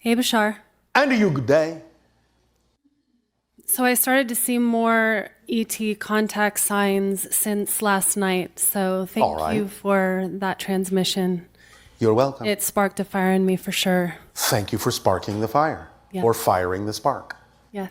Hey, Bashar. And to you, good day. So I started to see more ET contact signs since last night. So All thank right. you for that transmission. You're welcome. It sparked a fire in me for sure. Thank you for sparking the fire, Yeah. or firing the spark. Yeah.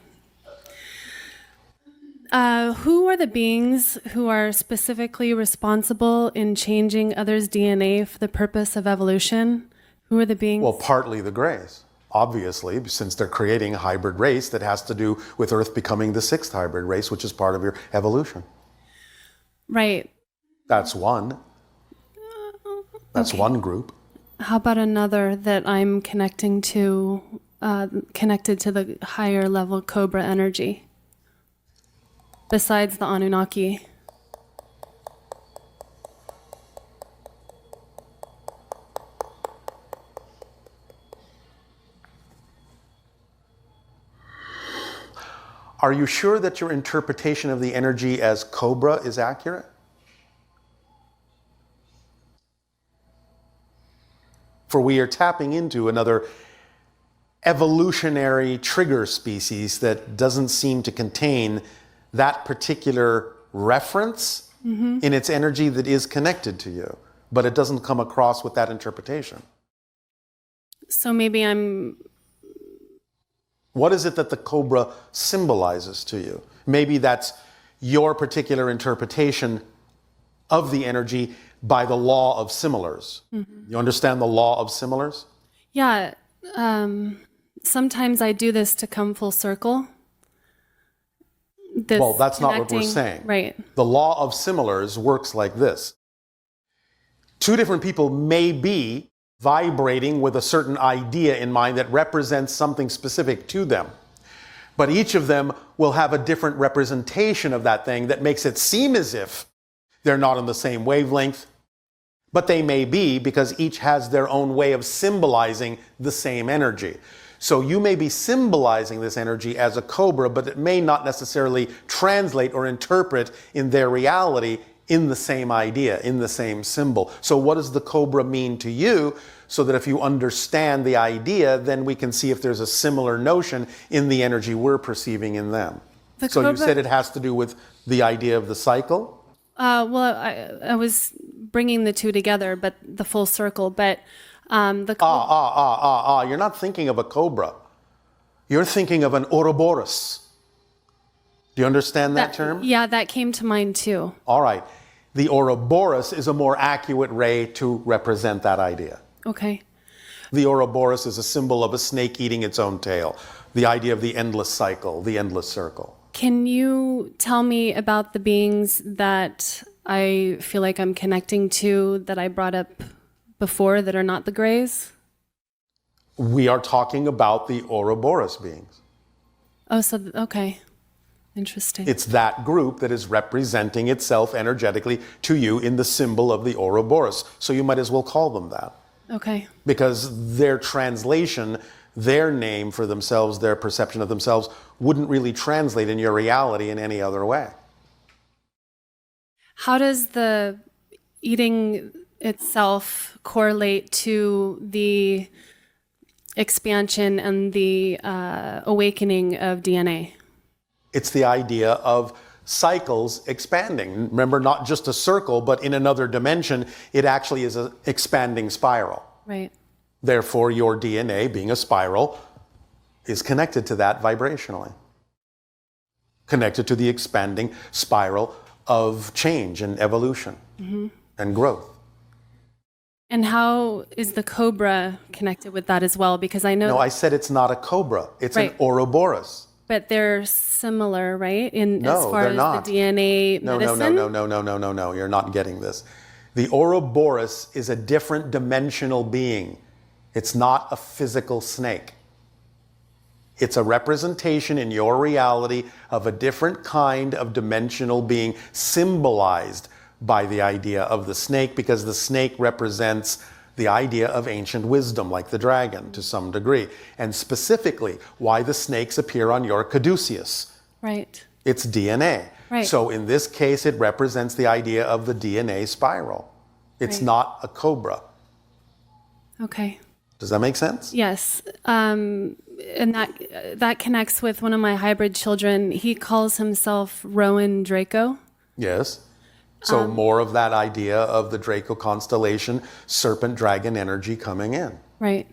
Who are the beings who are specifically responsible in changing others' DNA for the purpose of evolution? Who are the beings? Well, partly the Greys, obviously, since they're creating a hybrid race that has to do with Earth becoming the sixth hybrid race, which is part of your evolution. Right. That's one. That's Okay. one group. How about another that I'm connected to the higher level Cobra energy? Besides the Anunnaki. Are you sure that your interpretation of the energy as Cobra is accurate? For we are tapping into another evolutionary trigger species that doesn't seem to contain that particular reference in its energy that is connected to you, but it doesn't come across with that interpretation. So maybe What is it that the Cobra symbolizes to you? Maybe that's your particular interpretation of the energy by the law of similars. You understand the law of similars? yeah, sometimes I do this to come full circle. This Well, that's not what we're connecting- saying. Right. The law of similars works like this. Two different people may be vibrating with a certain idea in mind that represents something specific to them. But each of them will have a different representation of that thing that makes it seem as if they're not on the same wavelength. But they may be, because each has their own way of symbolizing the same energy. So you may be symbolizing this energy as a Cobra, but it may not necessarily translate or interpret in their reality in the same idea, in the same symbol. So what does the Cobra mean to you? So that if you understand the idea, then we can see if there's a similar notion in the energy we're perceiving in them. So you said it has to do with the idea of the cycle? Well, I was bringing the two together, but the full circle. But the You're not thinking of a Cobra. You're thinking of an ouroboros. Do you understand that term? Yeah, that came to mind too. All right. The ouroboros is a more accurate ray to represent that idea. Okay. The ouroboros is a symbol of a snake eating its own tail. The idea of the endless cycle, the endless circle. Can you tell me about the beings that I feel like I'm connecting to that I brought up before that are not the Greys? We are talking about the ouroboros beings. Oh, so, okay. Interesting. It's that group that is representing itself energetically to you in the symbol of the ouroboros. So you might as well call them that. Okay. Because their translation, their name for themselves, their perception of themselves, wouldn't really translate in your reality in any other way. How does the eating itself correlate to the expansion and the awakening of DNA? It's the idea of cycles expanding. Remember, not just a circle, but in another dimension, it actually is an expanding spiral. Right. Therefore, your DNA, being a spiral, is connected to that vibrationally. Connected to the expanding spiral of change and evolution and growth. And how is the Cobra connected with that as well? Because I know... No, I said it's not a Cobra. It's Right. an ouroboros. But they're similar, right? No, as far they're as not. the DNA medicine? No. You're not getting this. The ouroboros is a different dimensional being. It's not a physical snake. It's a representation in your reality of a different kind of dimensional being symbolized by the idea of the snake, because the snake represents the idea of ancient wisdom, like the dragon, to some degree. And specifically, why the snakes appear on your caduceus. Right. It's DNA. Right. So in this case, it represents the idea of the DNA spiral. It's Right. not a Cobra. Okay. Does that make sense? Yes. And that connects with one of my hybrid children. He calls himself Rowan Draco. Yes. So more of that idea of the Draco constellation, serpent dragon energy coming in. Right.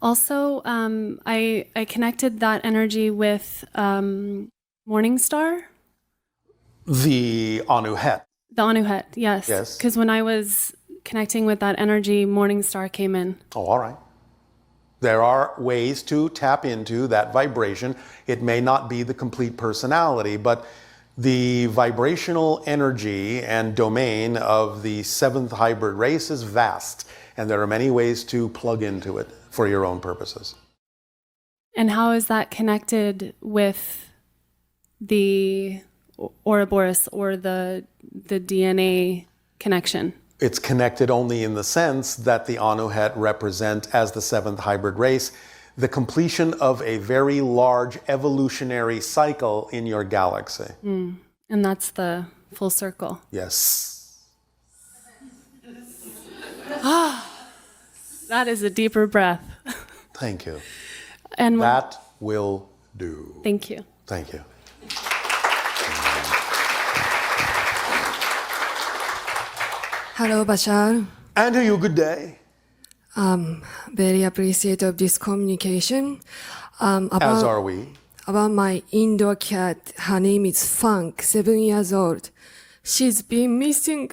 Also, I connected that energy with Morning Star. The Anuhet. The Anuhet, yes. Yes. Because when I was connecting with that energy, Morning Star came in. Oh, all right. There are ways to tap into that vibration. It may not be the complete personality, but the vibrational energy and domain of the seventh hybrid race is vast, and there are many ways to plug into it for your own purposes. And how is that connected with the ouroboros or the DNA connection? It's connected only in the sense that the Anuhet represent, as the seventh hybrid race, the completion of a very large evolutionary cycle in your galaxy. And that's the full circle. Yes. That is a deeper breath. Thank you. And That will do. thank you. Thank you. Hello, Bashar. And to you, good day. Very appreciative of this communication. As are we. About my indoor cat. Her name is Funk, 7 years old. She's been missing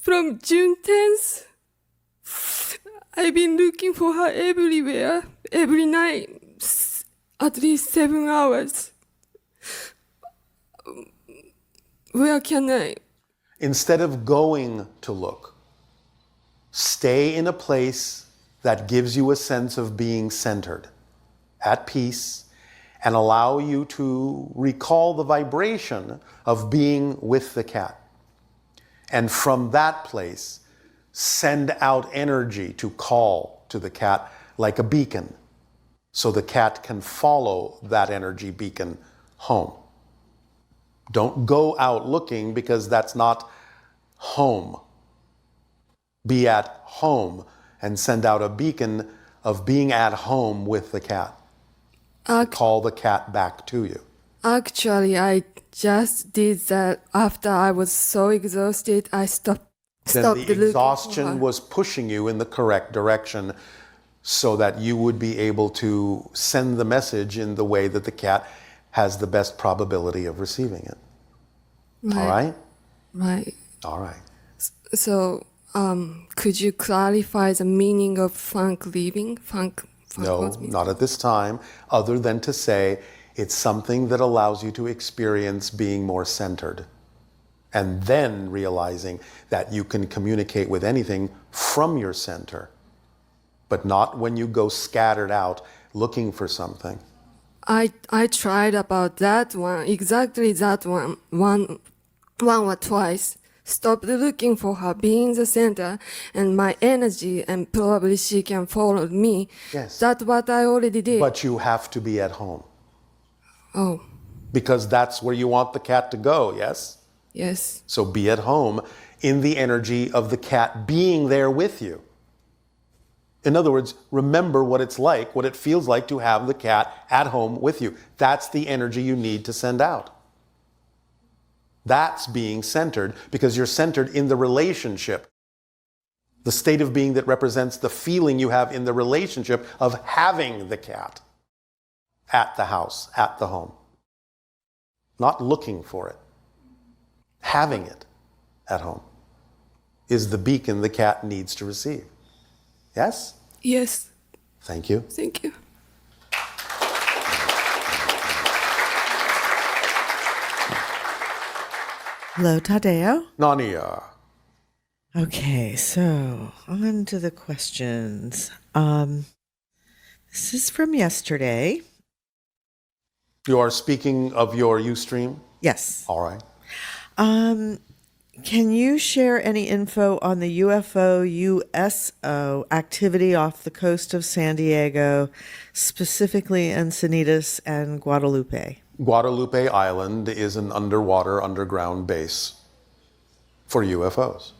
from June 10th. I've been looking for her everywhere, every night, at least 7 hours. Where can I? Instead of going to look, stay in a place that gives you a sense of being centered, at peace, and allow you to recall the vibration of being with the cat. And from that place, send out energy to call to the cat like a beacon, so the cat can follow that energy beacon home. Don't go out looking, because that's not home. Be at home and send out a beacon of being at home with the cat. Call the cat back to you. Actually, I just did that after I was so exhausted. I stopped Then looking the for her. exhaustion was pushing you in the correct direction, so that you would be able to send the message in the way that the cat has the best probability of receiving it. All right? Right. All right. So, could you clarify the meaning of funk leaving? Funk No, what's mean? not at this time, other than to say it's something that allows you to experience being more centered. And then realizing that you can communicate with anything from your center, but not when you go scattered out looking for something. I tried about that one, exactly that one or twice. Stopped looking for her, being in the center, and my energy, and probably she can follow me. Yes. That's what I already did. But you have to be at home, Oh, because that's where you want the cat to go, yes? yes. So be at home in the energy of the cat being there with you. In other words, remember what it's like, what it feels like to have the cat at home with you. That's the energy you need to send out. That's being centered, because you're centered in the relationship. The state of being that represents the feeling you have in the relationship of having the cat at the house, at the home. Not looking for it. Having it at home is the beacon the cat needs to receive. Yes? Yes. Thank you. Thank you. Hello, Tadeo. Nania. Okay, so on to the questions. This is from yesterday. You are speaking of your Ustream? Yes. All right. Can you share any info on the UFO USO activity off the coast of San Diego, specifically Encinitas and Guadalupe? Guadalupe Island is an underground base for UFOs.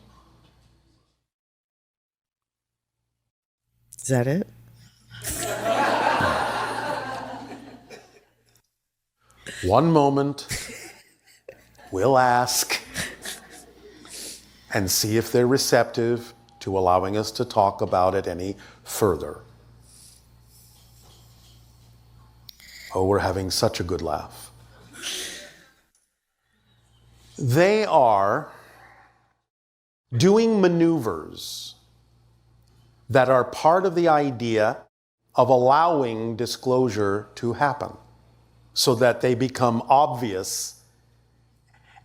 Is that it? One moment, we'll ask and see if they're receptive to allowing us to talk about it any further. Oh, we're having such a good laugh. They are doing maneuvers that are part of the idea of allowing disclosure to happen so that they become obvious,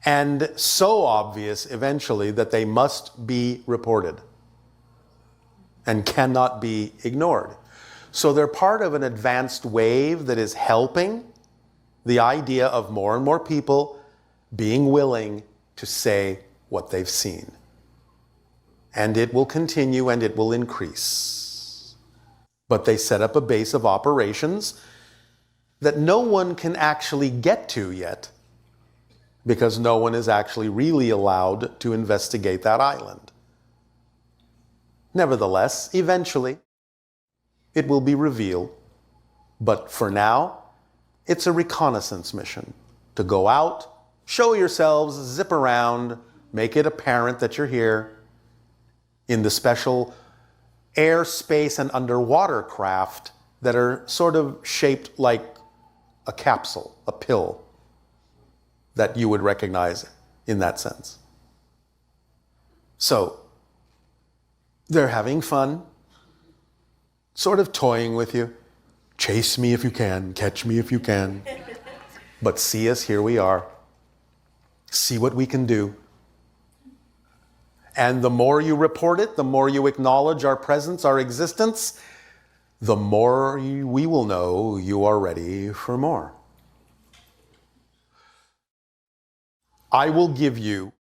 and so obvious eventually that they must be reported and cannot be ignored. So they're part of an advanced wave that is helping the idea of more and more people being willing to say what they've seen. And it will continue and it will increase. But they set up a base of operations that no one can actually get to yet, because no one is actually really allowed to investigate that island. Nevertheless, eventually, it will be revealed. But for now, it's a reconnaissance mission to go out, show yourselves, zip around, make it apparent that you're here in the special air, space, and underwater craft that are sort of shaped like a capsule, a pill, that you would recognize in that sense. So, they're having fun, sort of toying with you. Chase me if you can, catch me if you can. But see us, here we are. See what we can do. And the more you report it, the more you acknowledge our presence, our existence, the more we will know you are ready for more. I will give you,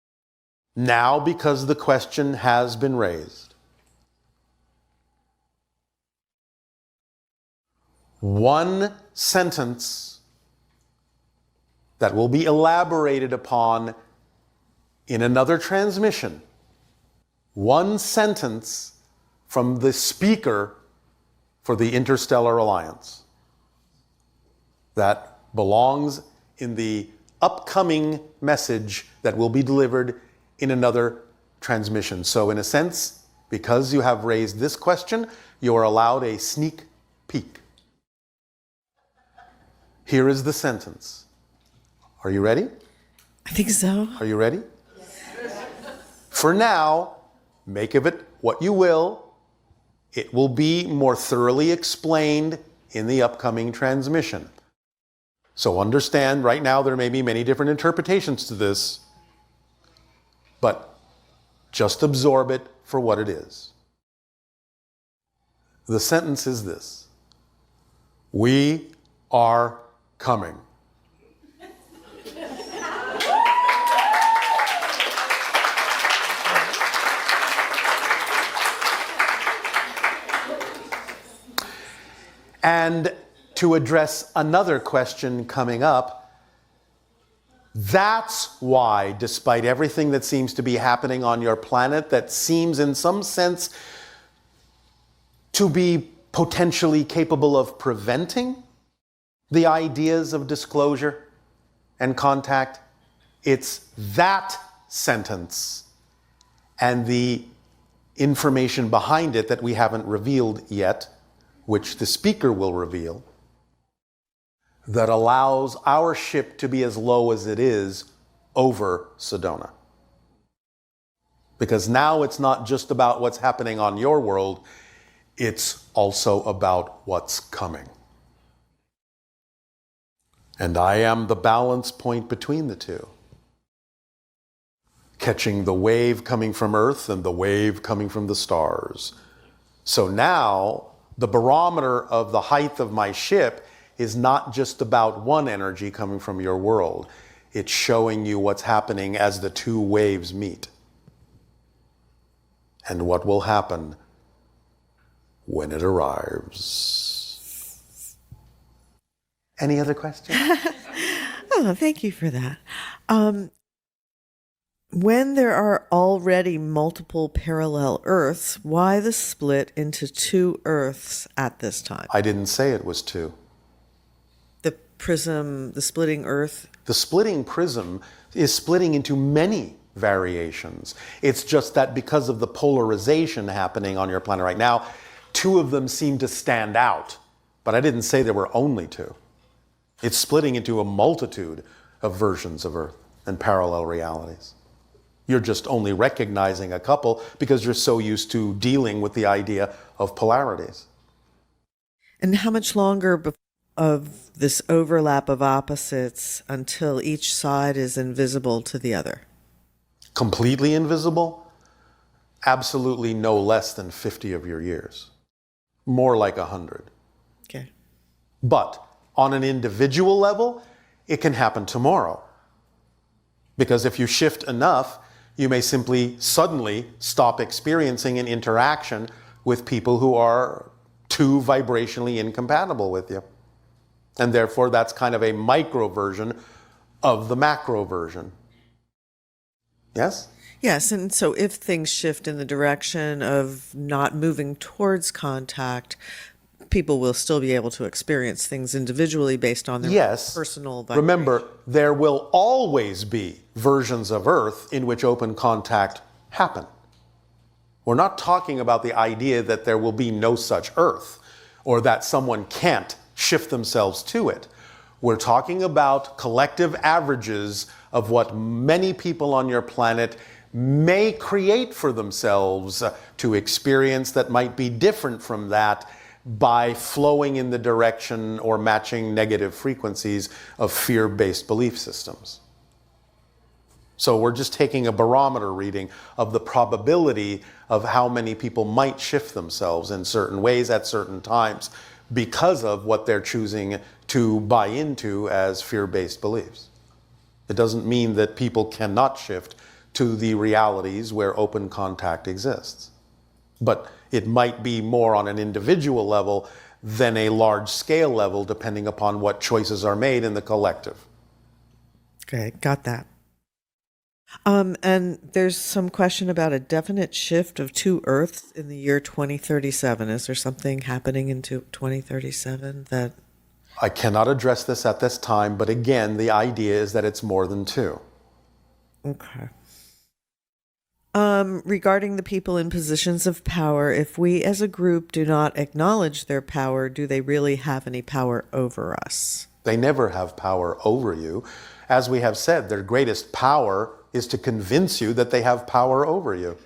now because the question has been raised, one sentence that will be elaborated upon in another transmission. One sentence from the speaker for the Interstellar Alliance that belongs in the upcoming message that will be delivered in another transmission. So in a sense, because you have raised this question, you are allowed a sneak peek. Here is the sentence. Are you ready? I think so. Are you ready? For now, make of it what you will. It will be more thoroughly explained in the upcoming transmission. So understand, right now there may be many different interpretations to this, but just absorb it for what it is. The sentence is this: we are coming. And to address another question coming up, that's why, despite everything that seems to be happening on your planet that seems in some sense to be potentially capable of preventing the ideas of disclosure and contact, it's that sentence and the information behind it that we haven't revealed yet, which the speaker will reveal, that allows our ship to be as low as it is over Sedona. Because now it's not just about what's happening on your world, it's also about what's coming. And I am the balance point between the two, catching the wave coming from Earth and the wave coming from the stars. So now, the barometer of the height of my ship is not just about one energy coming from your world. It's showing you what's happening as the two waves meet. And what will happen when it arrives. Any other questions? Oh, thank you for that. When there are already multiple parallel Earths, why the split into two Earths at this time? I didn't say it was two. The prism, the splitting Earth. The splitting prism is splitting into many variations. It's just that because of the polarization happening on your planet right now, two of them seem to stand out. But I didn't say there were only two. It's splitting into a multitude of versions of Earth and parallel realities. You're just only recognizing a couple because you're so used to dealing with the idea of polarities. And how much longer of this overlap of opposites until each side is invisible to the other? Completely invisible? Absolutely no less than 50 of your years. More like 100. Okay. But on an individual level, it can happen tomorrow. Because if you shift enough, you may simply suddenly stop experiencing an interaction with people who are too vibrationally incompatible with you. And therefore, that's kind of a micro version of the macro version. Yes? Yes, and so if things shift in the direction of not moving towards contact, people will still be able to experience things individually based on their personal vibration. Remember, there will always be versions of Earth in which open contact happen. We're not talking about the idea that there will be no such Earth or that someone can't shift themselves to it. We're talking about collective averages of what many people on your planet may create for themselves to experience that might be different from that by flowing in the direction or matching negative frequencies of fear-based belief systems. So we're just taking a barometer reading of the probability of how many people might shift themselves in certain ways at certain times because of what they're choosing to buy into as fear-based beliefs. It doesn't mean that people cannot shift to the realities where open contact exists. But it might be more on an individual level than a large-scale level, depending upon what choices are made in the collective. Okay, got that. And there's some question about a definite shift of two Earths in the year 2037. Is there something happening in 2037 that... I cannot address this at this time, but again, the idea is that it's more than two. Okay. Regarding the people in positions of power, if we as a group do not acknowledge their power, do they really have any power over us? They never have power over you. As we have said, their greatest power is to convince you that they have power over you.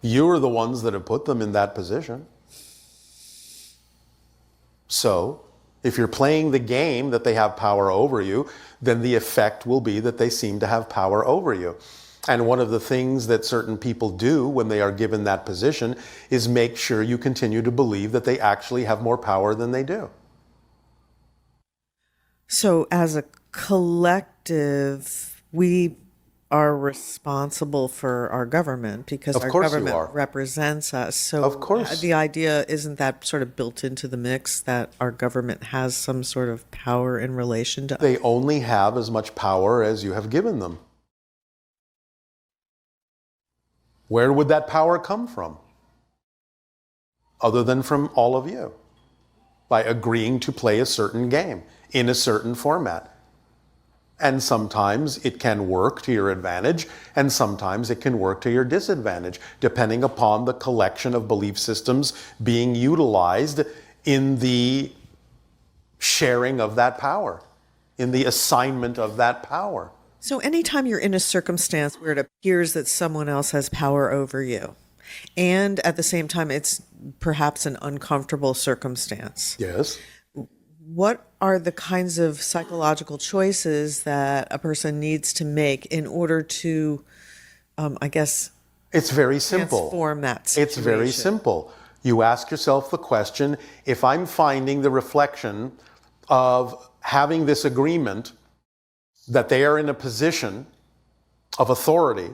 You're the ones that have put them in that position. So, if you're playing the game that they have power over you, then the effect will be that they seem to have power over you. And one of the things that certain people do when they are given that position is make sure you continue to believe that they actually have more power than they do. So as a collective, we are responsible for our government because our government represents us. So of course. The idea, isn't that sort of built into the mix that our government has some sort of power in relation to us? They only have as much power as you have given them. Where would that power come from? Other than from all of you. By agreeing to play a certain game in a certain format. And sometimes it can work to your advantage, and sometimes it can work to your disadvantage, depending upon the collection of belief systems being utilized in the sharing of that power, in the assignment of that power. So anytime you're in a circumstance where it appears that someone else has power over you, and at the same time it's perhaps an uncomfortable circumstance. Yes. What are the kinds of psychological choices that a person needs to make in order to, it's very simple. Transform that situation? It's very simple. You ask yourself the question, if I'm finding the reflection of having this agreement that they are in a position of authority,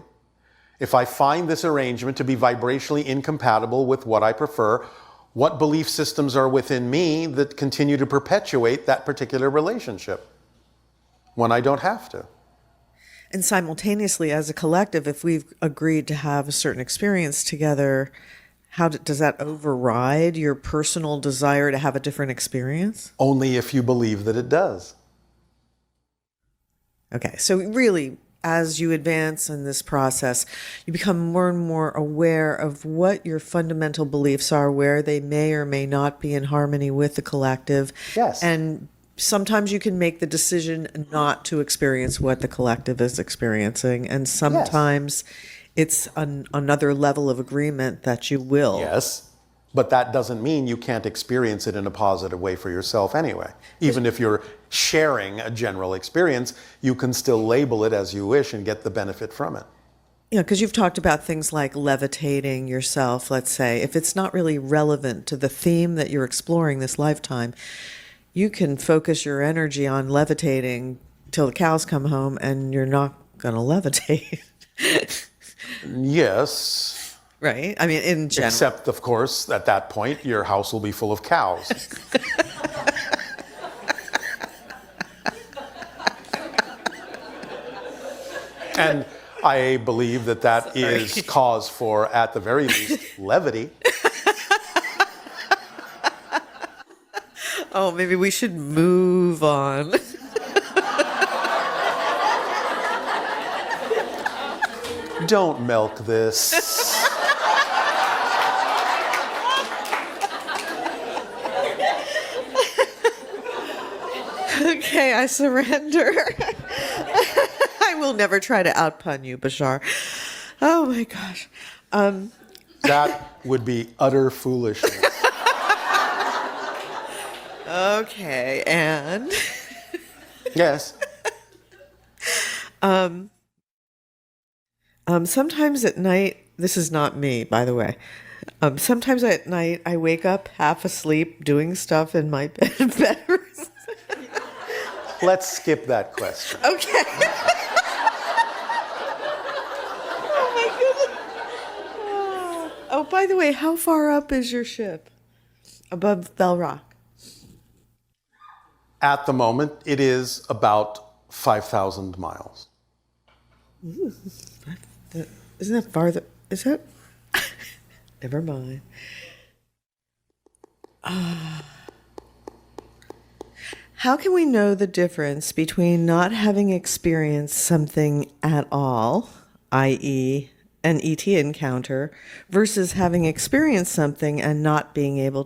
if I find this arrangement to be vibrationally incompatible with what I prefer, what belief systems are within me that continue to perpetuate that particular relationship? when I don't have to. And simultaneously, as a collective, if we've agreed to have a certain experience together, does that override your personal desire to have a different experience? Only if you believe that it does. Okay, so really, as you advance in this process, you become more and more aware of what your fundamental beliefs are, where they may or may not be in harmony with the collective. Yes. And sometimes you can make the decision not to experience what the collective is experiencing, and sometimes it's another level of agreement that you will. Yes, but that doesn't mean you can't experience it in a positive way for yourself anyway. Even if you're sharing a general experience, you can still label it as you wish and get the benefit from it. Yeah, because you've talked about things like levitating yourself, let's say. If it's not really relevant to the theme that you're exploring this lifetime, you can focus your energy on levitating till the cows come home, and you're not going to levitate. Yes. Right? I mean, in general. Except, of course, at that point, your house will be full of cows. And I believe that is cause for, at the very least, levity. Oh, maybe we should move on. Don't milk this. Okay, I surrender. I will never try to outpun you, Bashar. Oh my gosh. That would be utter foolishness. Okay, and Yes. Sometimes at night, this is not me, by the way. Sometimes at night, I wake up half asleep doing stuff in my bedroom. Let's skip that question. Okay. Oh my goodness. Oh, by the way, how far up is your ship? Above Bell Rock? At the moment, it is about 5,000 miles. Ooh, isn't that farther? Is that? Never mind. How can we know the difference between not having experienced something at all, i.e., an ET encounter, versus having experienced something and not being able